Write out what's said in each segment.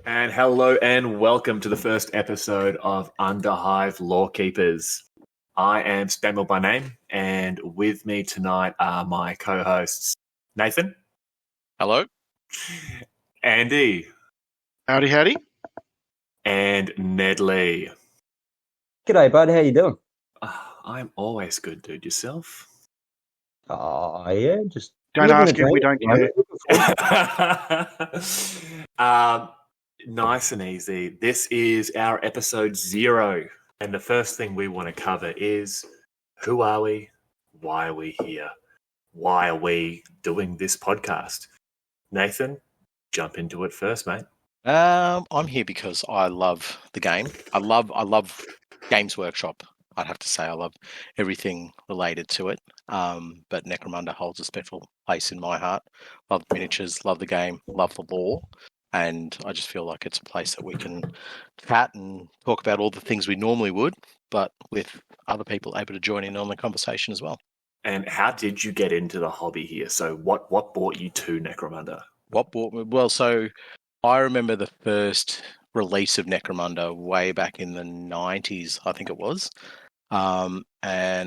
And hello and welcome to the first episode of Underhive Lorekeepers. I am Spanwell by name, and with me tonight are my co-hosts Nathan, Hello. Andy, Howdy, howdy. and Neddly. G'day, bud. How you doing? I'm always good, dude. Yourself? Oh, yeah, just Don't living ask the if we dream, don't care. Nice and easy. This is our episode 0, and the first thing we want to cover is who are we? Why are we here? Why are we doing this podcast? Nathan, jump into it first, mate. I'm here because I love the game. I love Games Workshop. I'd have to say I love everything related to it. But Necromunda holds a special place in my heart. Love the miniatures, love the game, love the lore, and I just feel like it's a place that we can chat and talk about all the things we normally would, but with other people able to join in on the conversation as well. And how did you get into the hobby here? So what brought you to Necromunda? What brought me? Well, so I remember the first release of Necromunda way back in the 90s, I think it was. And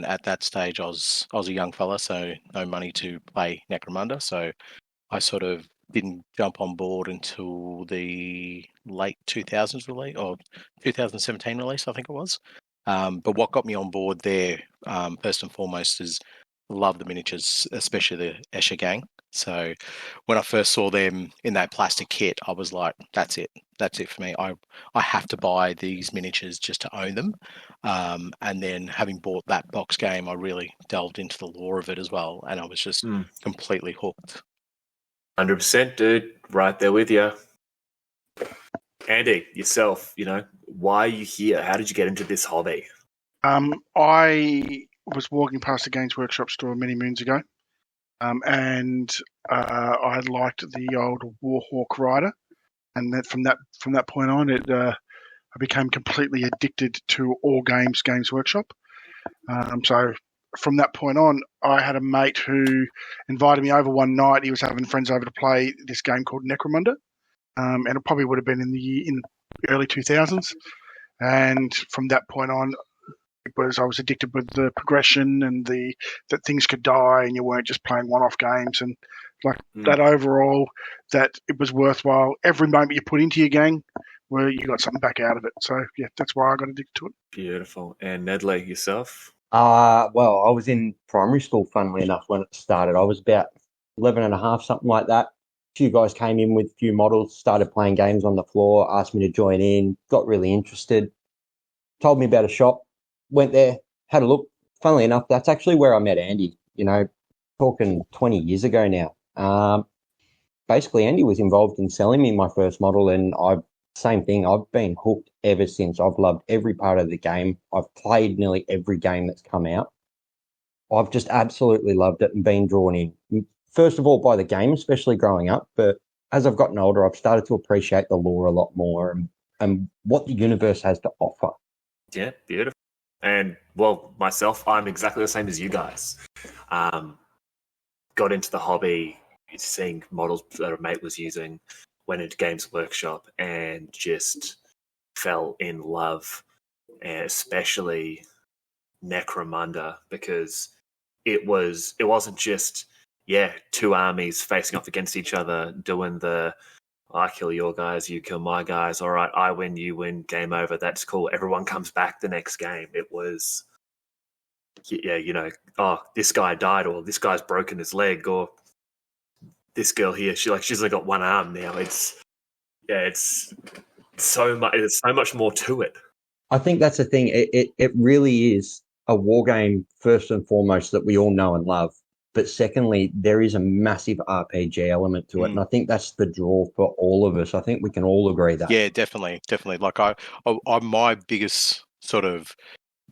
at that stage, I was a young fella, so no money to play Necromunda. So I sort of didn't jump on board until the late 2000s release, or 2017 release, I think it was. But what got me on board there, first and foremost, is love the miniatures, especially the Escher gang. So when I first saw them in that plastic kit, I was like, that's it for me. I have to buy these miniatures just to own them. And then having bought that box game, I really delved into the lore of it as well. And I was just completely hooked. 100%, dude. Right there with you. Andy, yourself, why are you here? How did you get into this hobby? I was walking past the Games Workshop store many moons ago, and I liked the old Warhawk Rider, and that from that point on, I became completely addicted to all Games Workshop. So from that point on, I had a mate who invited me over one night. He was having friends over to play this game called Necromunda, and it probably would have been in the early 2000s. And from that point on, I was addicted with the progression and that things could die and you weren't just playing one-off games, and that overall, that it was worthwhile. Every moment you put into your game, where you got something back out of it. So yeah, that's why I got addicted to it. Beautiful. And Neddly, yourself? Well, I was in primary school, funnily enough, when it started. I was about 11 and a half, something like that. A few guys came in with a few models, started playing games on the floor, asked me to join in, got really interested, told me about a shop, went there, had a look. Funnily enough, that's actually where I met Andy, talking 20 years ago now. Basically, Andy was involved in selling me my first model, and same thing. I've been hooked ever since. I've loved every part of the game. I've played nearly every game that's come out. I've just absolutely loved it and been drawn in. First of all, by the game, especially growing up. But as I've gotten older, I've started to appreciate the lore a lot more and what the universe has to offer. Yeah, beautiful. And, well, myself, I'm exactly the same as you guys. Got into the hobby, seeing models that a mate was using, went into Games Workshop and just fell in love, and especially Necromunda, because it wasn't just two armies facing off against each other doing the I kill your guys, you kill my guys, all right, I win, you win, game over, that's cool, everyone comes back the next game. It was this guy died, or this guy's broken his leg, or this girl here, she's only got one arm now. It's so much. There's so much more to it. I think that's the thing. It really is a war game first and foremost that we all know and love. But secondly, there is a massive RPG element to it, and I think that's the draw for all of us. I think we can all agree that. Yeah, definitely. Like I my biggest sort of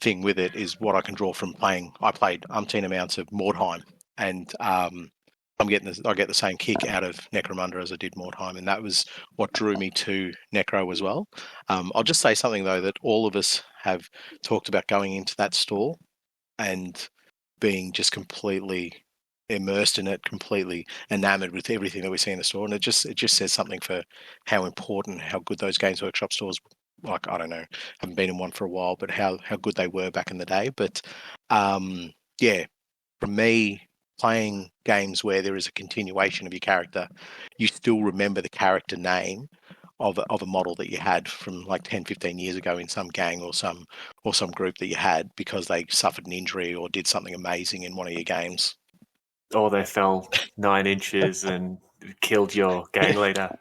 thing with it is what I can draw from playing. I played umpteen amounts of Mordheim, and I get the same kick out of Necromunda as I did Mordheim, and that was what drew me to Necro as well. I'll just say something though, that all of us have talked about going into that store and being just completely immersed in it, completely enamored with everything that we see in the store, and it just says something for how important, how good those Games Workshop stores. Like, I don't know, haven't been in one for a while, but how good they were back in the day. But yeah, for me, playing games where there is a continuation of your character, you still remember the character name of a model that you had from like 10, 15 years ago in some gang or some group that you had because they suffered an injury or did something amazing in one of your games. Or they fell 9 inches and killed your gang leader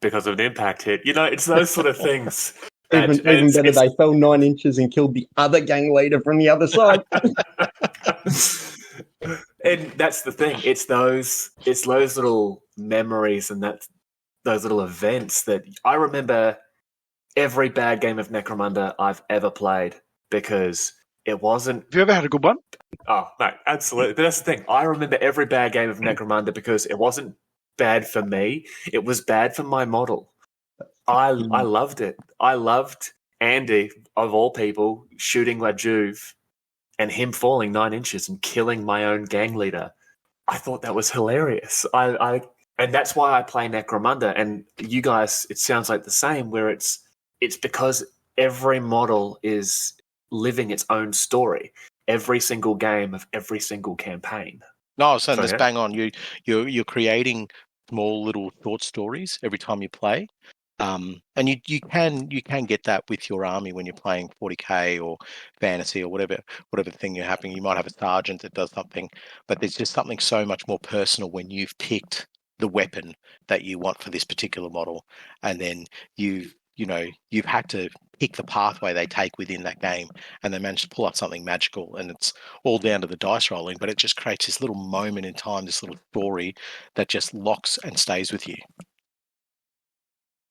because of an impact hit. It's those sort of things. Even better, they fell 9 inches and killed the other gang leader from the other side. And that's the thing. It's those little memories and those little events that I remember every bad game of Necromunda I've ever played because it wasn't. Have you ever had a good one? Oh, no, absolutely. But that's the thing. I remember every bad game of Necromunda because it wasn't bad for me. It was bad for my model. I loved it. I loved Andy, of all people, shooting La Juve and him falling 9 inches and killing my own gang leader. I thought that was hilarious. And that's why I play Necromunda. And you guys, it sounds like the same, where it's because every model is living its own story. Every single game of every single campaign. No, I was saying that's bang on. You're creating small little short stories every time you play. And you can get that with your army when you're playing 40k or fantasy or whatever thing you're happening. You might have a sergeant that does something, but there's just something so much more personal when you've picked the weapon that you want for this particular model, and then you've had to pick the pathway they take within that game, and they manage to pull up something magical, and it's all down to the dice rolling, but it just creates this little moment in time, this little story that just locks and stays with you.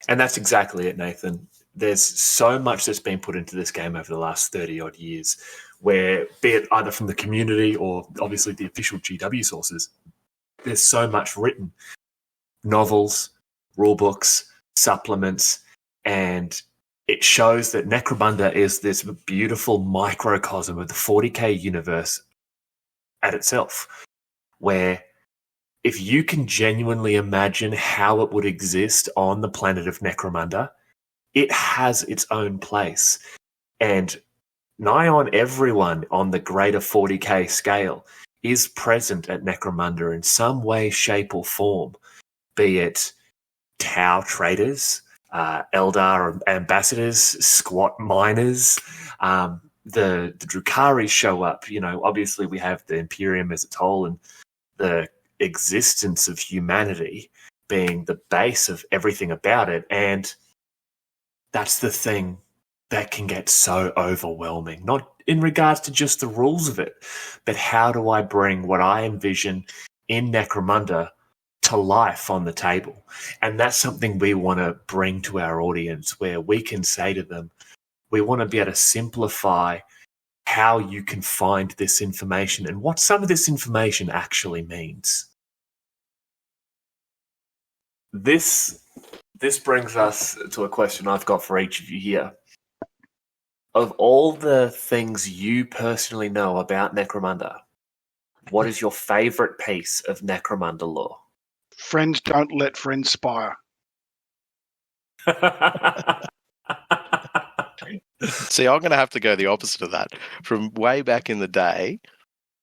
And that's exactly it, Nathan. There's so much that's been put into this game over the last 30-odd years, where, be it either from the community or obviously the official GW sources, there's so much written. Novels, rulebooks, supplements, and it shows that Necromunda is this beautiful microcosm of the 40k universe at itself, where if you can genuinely imagine how it would exist on the planet of Necromunda, it has its own place. And nigh on everyone on the greater 40k scale is present at Necromunda in some way, shape, or form, be it Tau traders, Eldar ambassadors, squat miners, the Drukhari show up. Obviously we have the Imperium as a whole and the existence of humanity being the base of everything about it. And that's the thing that can get so overwhelming, not in regards to just the rules of it, but how do I bring what I envision in Necromunda to life on the table? And that's something we want to bring to our audience, where we can say to them, we want to be able to simplify how you can find this information and what some of this information actually means. This brings us to a question I've got for each of you here. Of all the things you personally know about Necromunda, what is your favourite piece of Necromunda lore? Friends don't let friends spire. See, I'm going to have to go the opposite of that. From way back in the day,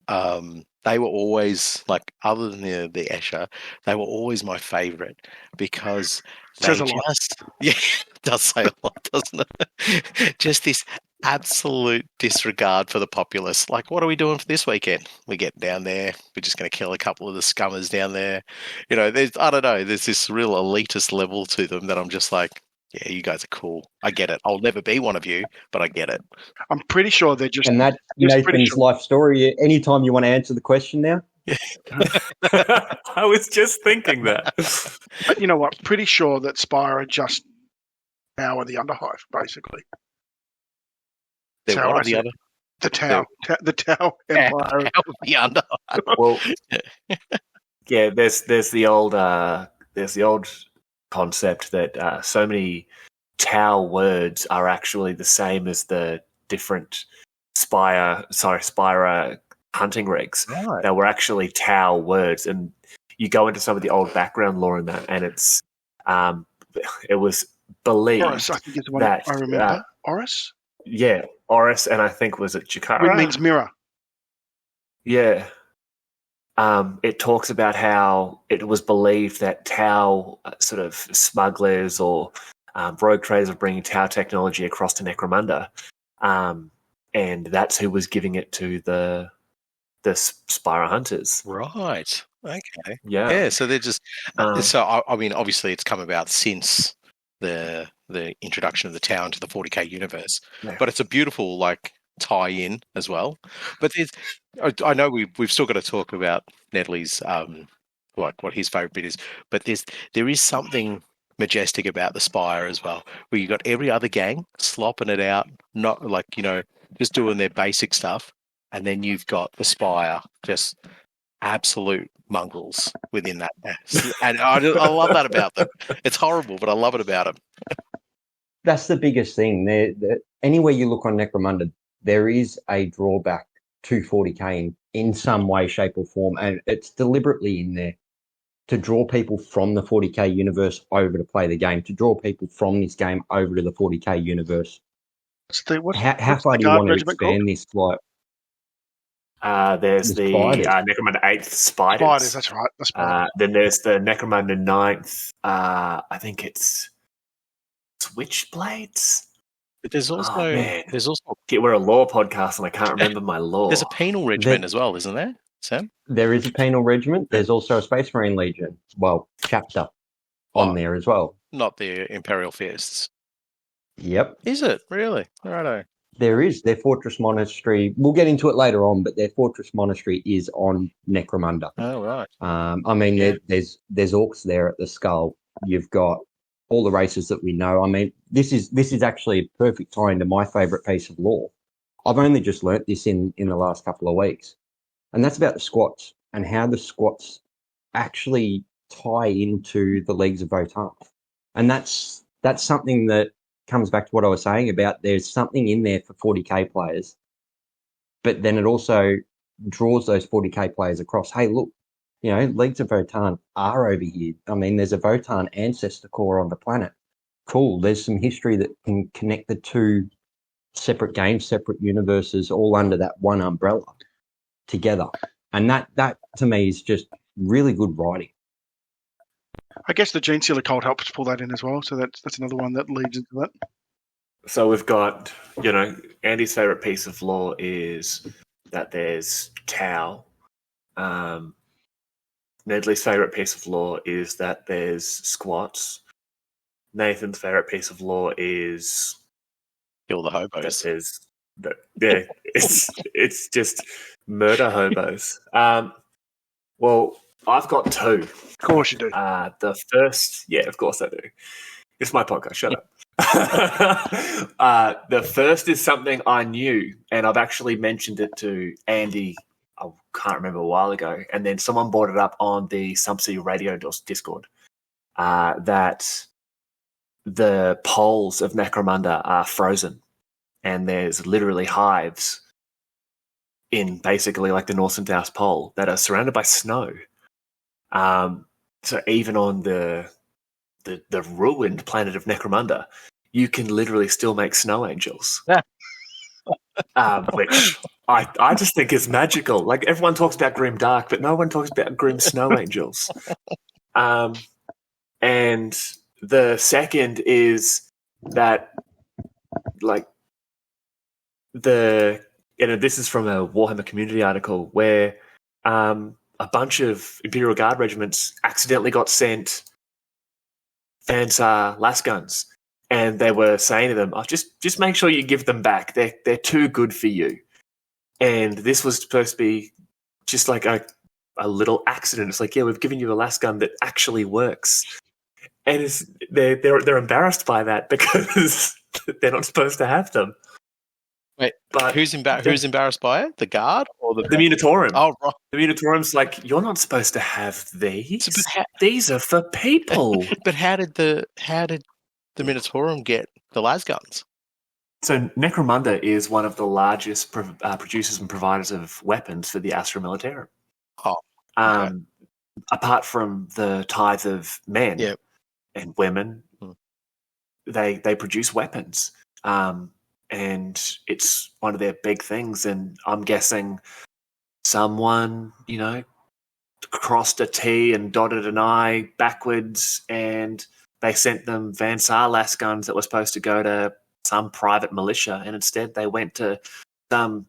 they were always, like, other than the Escher, they were always my favourite because they yeah, it does say a lot, doesn't it? Just this absolute disregard for the populace. Like, what are we doing for this weekend? We get down there, we're just going to kill a couple of the scummers down there. I don't know, there's this real elitist level to them that I'm just like, yeah, you guys are cool. I get it. I'll never be one of you, but I get it. I'm pretty sure they're just... And that's Nathan's life story. Anytime you want to answer the question now? I was just thinking that. But you know what? Pretty sure that Spire are just Tau of the Underhive, basically. The Tau. The Tau Empire. Tau of the Underhive. Well, yeah, there's the old concept that so many Tau words are actually the same as the different Spire hunting rigs Right. that were actually Tau words, and you go into some of the old background lore in that, and it's it was believed Oris, I think is the one that I remember. Oris? yeah, Oris, and I think was it Which Chikara? means mirror. Yeah. It talks about how it was believed that Tau sort of smugglers or rogue traders were bringing Tau technology across to Necromunda, and that's who was giving it to the Spyro hunters. Right. Okay. Yeah. Yeah. So they're just. Um, So I mean, obviously, it's come about since the introduction of the town to the 40k universe, Yeah. but it's a beautiful tie-in as well. But I know we've still got to talk about Neddly's what his favorite bit is, but there is something majestic about the Spire as well, where you got every other gang slopping it out, not just doing their basic stuff, and then you've got the Spire just absolute mongrels within that mess. And I love that about them. It's horrible, but I love it about them. That's the biggest thing. Anywhere you look on Necromunda, there is a drawback to 40k in some way, shape, or form, and it's deliberately in there to draw people from the 40k universe over to play the game, to draw people from this game over to the 40k universe. How far do you want to expand this? There's the Necromunda 8th Spiders. Spiders, that's right. The Spiders. Then there's the Necromunda 9th. I think it's Switchblades. But there's also we're a lore podcast and I can't remember my lore. There's a penal regiment as well, isn't there, Sam? There is a penal regiment. There's also a Space Marine Legion. Well, chapter on there as well. Not the Imperial Fists. Yep. Is it really? Righto. There is. Their Fortress Monastery. We'll get into it later on, but their Fortress Monastery is on Necromunda. Oh right. I mean, there's orcs there at the Skull. You've got all the races that we know. I mean, this is actually a perfect tie into my favourite piece of lore. I've only just learnt this in the last couple of weeks, and that's about the squats and how the squats actually tie into the Leagues of Votann. And that's something that comes back to what I was saying about there's something in there for 40k players, but then it also draws those 40k players across. Hey, look, Leagues of Votann are over here. I mean, there's a Votann ancestor core on the planet. Cool. There's some history that can connect the two separate games, separate universes, all under that one umbrella together. And that to me is just really good writing. I guess the Gene Sealer cult helps pull that in as well, so that's another one that leads into that. So we've got, Andy's favourite piece of lore is that there's Tau. Neddly's favourite piece of lore is that there's squats. Nathan's favourite piece of lore is kill the hobos. It's just murder hobos. Well, I've got two. Of course you do. The first, of course I do. It's my podcast. Shut up. The first is something I knew, and I've actually mentioned it to Andy. I can't remember a while ago, and then someone brought it up on the Subsea Radio Discord. That the poles of Necromunda are frozen, and there's literally hives in basically like the North and South Pole that are surrounded by snow. So even on the ruined planet of Necromunda, you can literally still make snow angels. Which I just think is magical. Like, everyone talks about grim dark, but no one talks about grim snow angels. And the second is that, like, this is from a Warhammer community article where a bunch of Imperial Guard regiments accidentally got sent Fansar lasguns, and they were saying to them, just make sure you give them back. They're too good for you. And this was supposed to be just like a little accident. It's like, we've given you a lasgun that actually works. And they're embarrassed by that because they're not supposed to have them. Wait, but who's embarrassed by it? The guard or the Munitorum? Oh, right. The Munitorum's like, you're not supposed to have these. These are for people. But how did the Munitorum get the lasguns? So Necromunda is one of the largest producers and providers of weapons for the Astra Militarum. Oh, okay. Apart from the tithe of men Yep. and women, they produce weapons. And it's one of their big things. And I'm guessing someone, crossed a T and dotted an I backwards, and they sent them Van Saar las guns that were supposed to go to some private militia, and instead they went to some,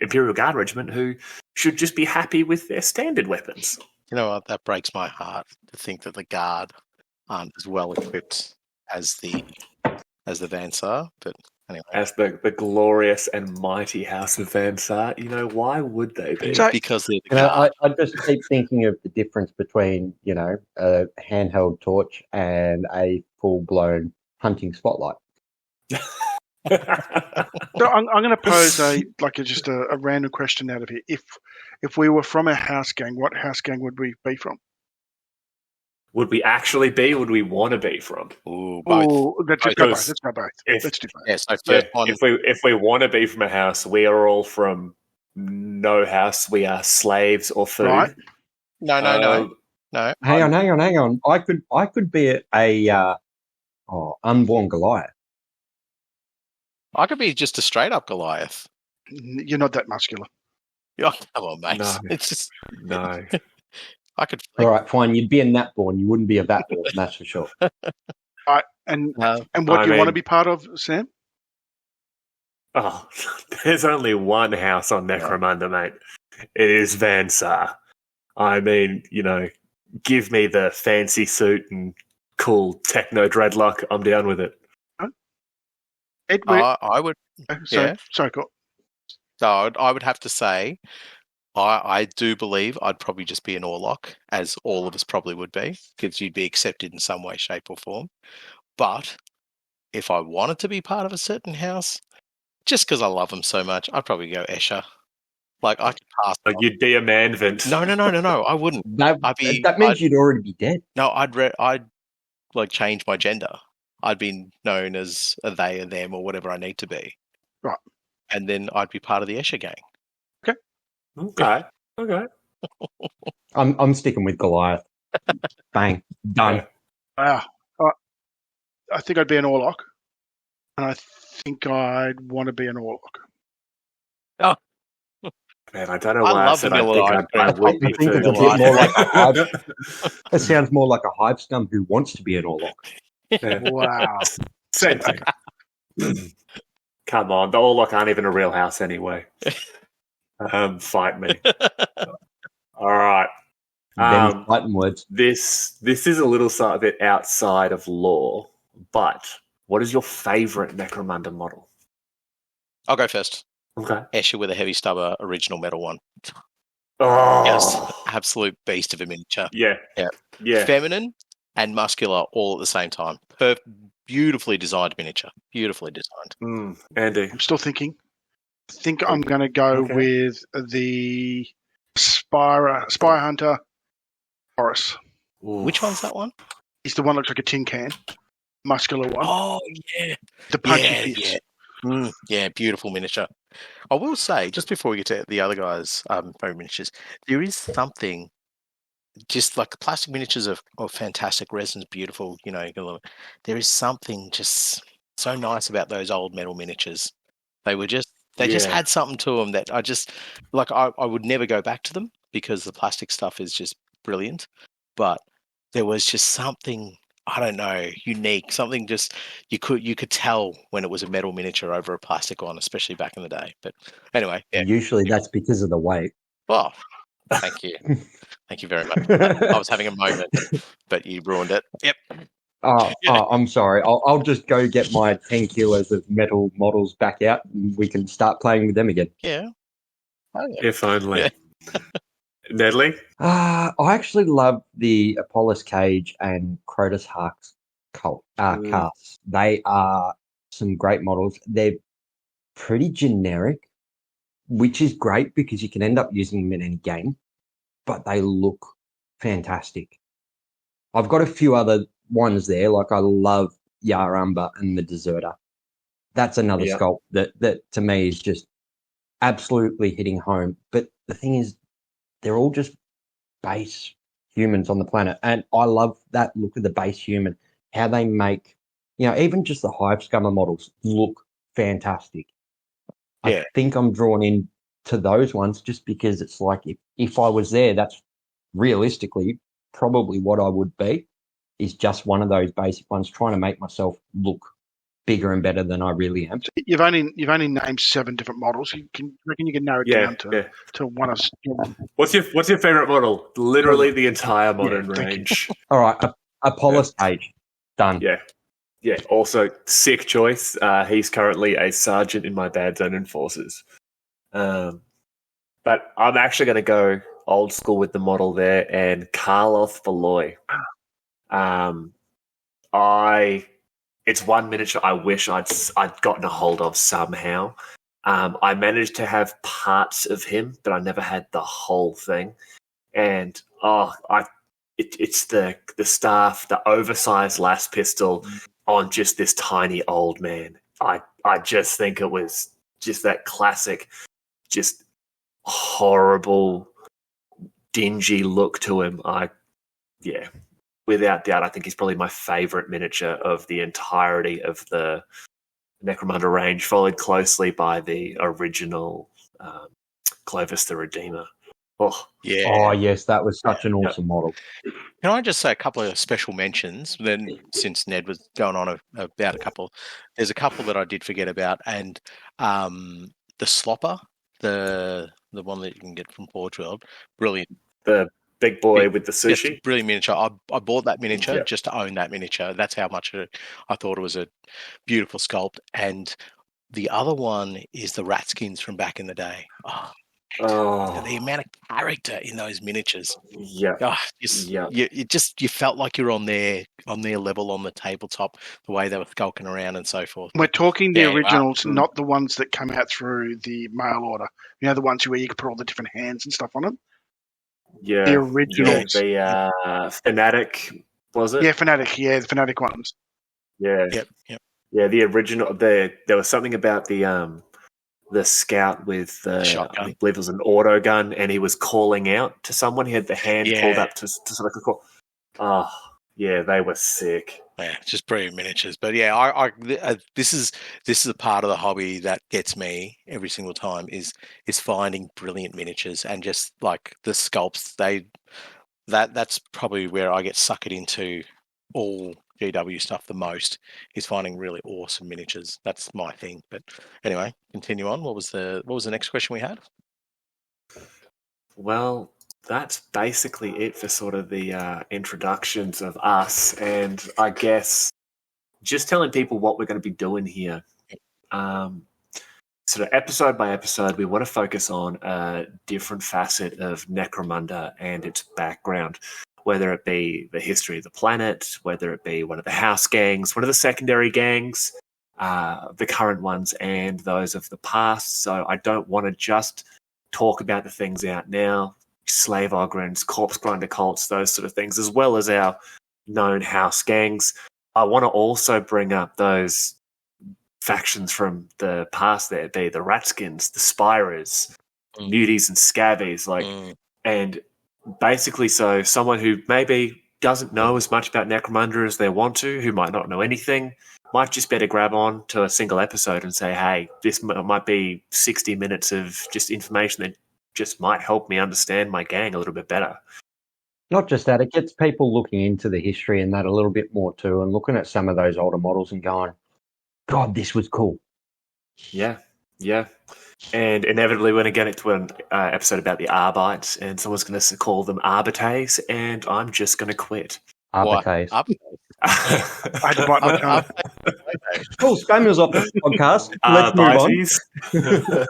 Imperial Guard regiment who should just be happy with their standard weapons. You know what? That breaks my heart to think that the Guard aren't as well equipped as the Van Saar, but anyway. As the glorious and mighty House of Van Saar, why would they be? Because they're the Guard. I just keep thinking of the difference between, a handheld torch and a full-blown hunting spotlight. So I'm going to pose just a random question out of here. If we were from a house gang, what house gang would we be from? Would we actually be? Would we want to be from? Ooh, both. Ooh, let's go both. Let's go both. Let's do both. Yeah, so first one. If we want to be from a house, we are all from no house. We are slaves or food. Right. No. Hang on. I could be a unborn Goliath. I could be just a straight up Goliath. You're not that muscular. Oh, come on, mate. No. It's just No. I could. All right, fine. You'd be a Natborn. You wouldn't be a Batborn. That's for sure. And what do you want to be part of, Sam? Oh, there's only one house on Necromunda, mate. It is Van Saar. I mean, give me the fancy suit and cool techno dreadlock. I'm down with it. I would. Sorry, cool. So I would have to say, I do believe I'd probably just be an Orlock, as all of us probably would be, because you'd be accepted in some way, shape, or form. But if I wanted to be part of a certain house, just because I love them so much, I'd probably go Escher. Like I could pass. Like you'd be a Manvent. No. I wouldn't. That means you'd already be dead. No, I'd like change my gender. I'd be known as a they or them or whatever I need to be. Right. And then I'd be part of the Escher gang. Okay. I'm sticking with Goliath. Bang. Done. Wow. I think I'd be an Orlock. And I think I'd want to be an Orlock. Oh. Man, I don't know why I said I think I would be think it's a bit more like a hive. It sounds more like a hive scum who wants to be an Orlock. Yeah. Wow. Same thing. Come on, the Orlock aren't even a real house anyway. Fight me. All right. Fighting words. This is a little bit outside of lore, but what is your favourite Necromunda model? I'll go first. Okay. Escher with a heavy stubber, original metal one. Oh, Yes, absolute beast of a miniature. Yeah. Feminine and muscular all at the same time. Beautifully designed miniature. Beautifully designed. Andy. I'm still thinking. I think I'm going to go with the Spy Hunter Horus. Ooh. Which one's that one? He's the one that looks like a tin can. Muscular one. Oh, yeah. The punchy fist. Yeah, beautiful miniature. I will say, just before we get to the other guys' favorite miniatures, there is something, just like the plastic miniatures are fantastic, resin's beautiful, there is something just so nice about those old metal miniatures. They just had something to them that I just, like, I would never go back to them because the plastic stuff is just brilliant, but there was just something, I don't know, unique, something just you could tell when it was a metal miniature over a plastic one, especially back in the day. But anyway, Usually that's because of the weight. Oh, thank you. Thank you very much. I was having a moment, but you ruined it. Yep. Oh, I'm sorry. I'll just go get my 10 kilos of metal models back out and we can start playing with them again. Yeah. Oh, yeah. If only. Yeah. Neddly? I actually love the Apollos Cage and Crotus Hark's casts. They are some great models. They're pretty generic, which is great because you can end up using them in any game, but they look fantastic. I've got a few other ones there. Like I love Yarumba and the Deserter. That's another Yep. sculpt that to me is just absolutely hitting home. But the thing is, they're all just base humans on the planet. And I love that look of the base human, how they make, even just the Hive Scummer models look fantastic. Yeah. I think I'm drawn in to those ones just because it's like if I was there, that's realistically probably what I would be, is just one of those basic ones, trying to make myself look bigger and better than I really am. You've only named 7 different models. You reckon you can narrow it down to one of. What's your favorite model? Literally the entire modern range. All right, Apollo Stage, done. Yeah. Also, sick choice. He's currently a sergeant in my Bad Zone Enforcers. But I'm actually going to go old school with the model there, and Karloth Valoy. It's one miniature I wish I'd gotten a hold of somehow. I managed to have parts of him, but I never had the whole thing. And it's the staff, the oversized last pistol on just this tiny old man. I just think it was just that classic, just horrible, dingy look to him. Without doubt, I think he's probably my favourite miniature of the entirety of the Necromunda range, followed closely by the original Clovis the Redeemer. Oh, Yeah. Oh, yes, that was such an awesome model. Can I just say a couple of special mentions? Then, since Ned was going on about a couple, there's a couple that I did forget about, and the Slopper, the one that you can get from Forge World, brilliant. The big boy with the sushi. Yes, brilliant miniature. I bought that miniature just to own that miniature. That's how much I thought it was a beautiful sculpt. And the other one is the rat skins from back in the day. The amount of character in those miniatures. Yeah. You felt like you're on their level on the tabletop, the way they were skulking around and so forth. We're talking the originals, not the ones that come out through the mail order. The ones where you can put all the different hands and stuff on them. Yeah. The originals. The Fanatic, was it? Yeah, Fanatic. Yeah, the Fanatic ones. Yeah. Yep. Yeah, the original. There was something about the scout with shotgun. I believe it was an auto gun, and he was calling out to someone. He had the hand pulled up to sort of call. Oh, yeah, they were sick. Yeah, just brilliant miniatures. But yeah, this is a part of the hobby that gets me every single time is finding brilliant miniatures, and just like the sculpts. That's probably where I get suckered into all GW stuff the most, is finding really awesome miniatures. That's my thing. But anyway, continue on. What was the next question we had? Well, that's basically it for sort of the introductions of us, and I guess just telling people what we're going to be doing here. Sort of episode by episode, we want to focus on a different facet of Necromunda and its background, whether it be the history of the planet, whether it be one of the house gangs, one of the secondary gangs, the current ones, and those of the past. So I don't want to just talk about the things out now, slave ogrins, corpse grinder cults, those sort of things, as well as our known house gangs. I want to also bring up those factions from the past, there be the Ratskins, the Spirers, Nudies and Scabbies, and basically so someone who maybe doesn't know as much about Necromunda as they want to, who might not know anything, might just better grab on to a single episode and say, hey, this might be 60 minutes of just information that just might help me understand my gang a little bit better. Not just that, it gets people looking into the history and that a little bit more too, and looking at some of those older models and going, God, this was cool. Yeah. And inevitably we're going to get into an episode about the Arbites, and someone's going to call them Arbites, and I'm just going to quit. Arbites. I had to bite my tongue. Cool, Spammers off the podcast. Let's move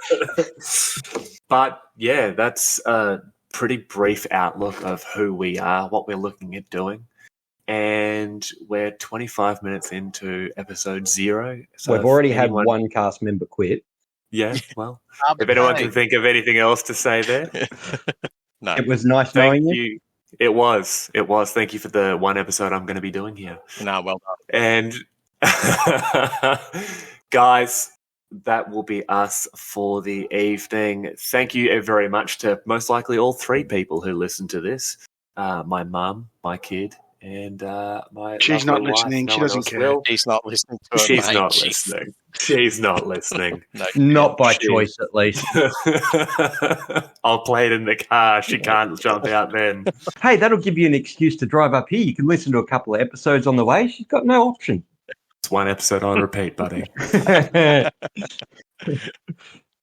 on. But yeah, that's a pretty brief outlook of who we are, what we're looking at doing. And we're 25 minutes into episode 0. So we've already had one cast member quit. Yeah, well, if anyone can think of anything else to say there. No. It was nice knowing you. It was. Thank you for the one episode I'm going to be doing here. No, well done. And Guys, that will be us for the evening. Thank you very much to most likely all three people who listen to this. My mum, my kid, and my She's lovely not listening. wife. She No one doesn't else care. will. He's not listening to it, She's mate. not Jeez. listening. She's not listening. No, Not by Shit. choice, at least. I'll play it in the car. She can't jump out then. Hey, that'll give you an excuse to drive up here. You can listen to a couple of episodes on the way. She's got no option. It's one episode on repeat, buddy.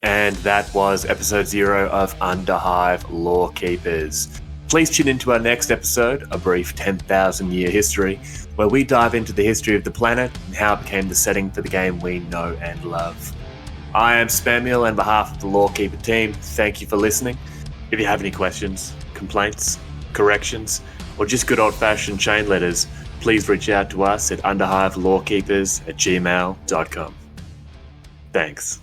And that was episode 0 of Underhive Lorekeepers. Please tune into our next episode, A Brief 10,000 Year History, where we dive into the history of the planet and how it became the setting for the game we know and love. I am Spamiel, on behalf of the Lorekeeper team, thank you for listening. If you have any questions, complaints, corrections, or just good old-fashioned chain letters, please reach out to us at underhivelorekeepers@gmail.com. Thanks.